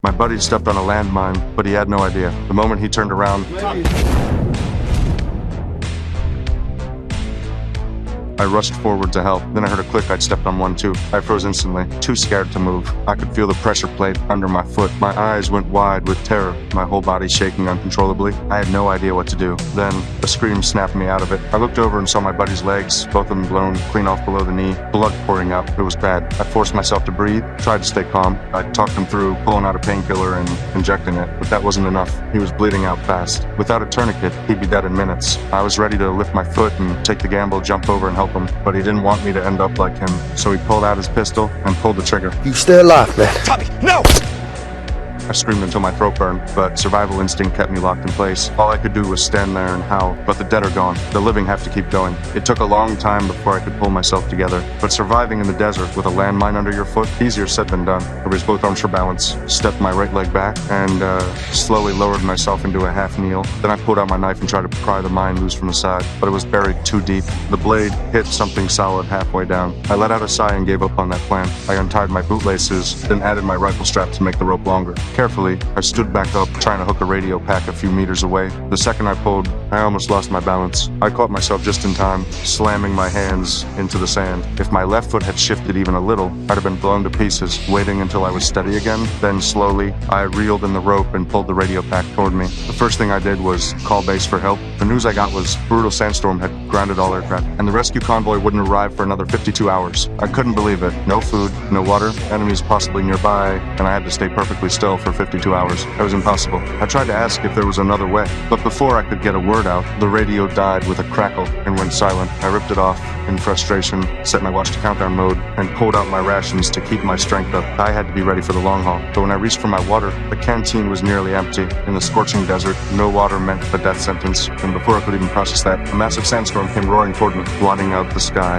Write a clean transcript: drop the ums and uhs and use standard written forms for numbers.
My buddy stepped on a landmine, but he had no idea. The moment he turned around, I rushed forward to help. Then I heard a click. I'd stepped on one too. I froze instantly, too scared to move. I could feel the pressure plate under my foot. My eyes went wide with terror, my whole body shaking uncontrollably. I had no idea what to do. Then a scream snapped me out of it. I looked over and saw my buddy's legs, both of them blown clean off below the knee, blood pouring out. It was bad. I forced myself to breathe, tried to stay calm. I talked him through pulling out a painkiller and injecting it, but that wasn't enough. He was bleeding out fast. Without a tourniquet, he'd be dead in minutes. I was ready to lift my foot and take the gamble, jump over and help him, but he didn't want me to end up like him, so he pulled out his pistol and pulled the trigger. You still alive, man? Tommy, no! I screamed until my throat burned, but survival instinct kept me locked in place. All I could do was stand there and howl, but the dead are gone. The living have to keep going. It took a long time before I could pull myself together, but surviving in the desert with a landmine under your foot, easier said than done. I raised both arms for balance, stepped my right leg back, and slowly lowered myself into a half kneel. Then I pulled out my knife and tried to pry the mine loose from the side, but it was buried too deep. The blade hit something solid halfway down. I let out a sigh and gave up on that plan. I untied my bootlaces, then added my rifle strap to make the rope longer. Carefully, I stood back up, trying to hook a radio pack a few meters away. The second I pulled, I almost lost my balance. I caught myself just in time, slamming my hands into the sand. If my left foot had shifted even a little, I'd have been blown to pieces. Waiting until I was steady again, then slowly, I reeled in the rope and pulled the radio pack toward me. The first thing I did was call base for help. The news I got was brutal sandstorm had grounded all aircraft, and the rescue convoy wouldn't arrive for another 52 hours. I couldn't believe it. No food, no water, enemies possibly nearby, and I had to stay perfectly still for 52 hours. That was impossible. I tried to ask if there was another way, but before I could get a word out, the radio died with a crackle and went silent. I ripped it off in frustration, set my watch to countdown mode, and pulled out my rations to keep my strength up. I had to be ready for the long haul, but when I reached for my water, the canteen was nearly empty. In the scorching desert, no water meant the death sentence, and before I could even process that, a massive sandstorm came roaring toward me, blotting out the sky.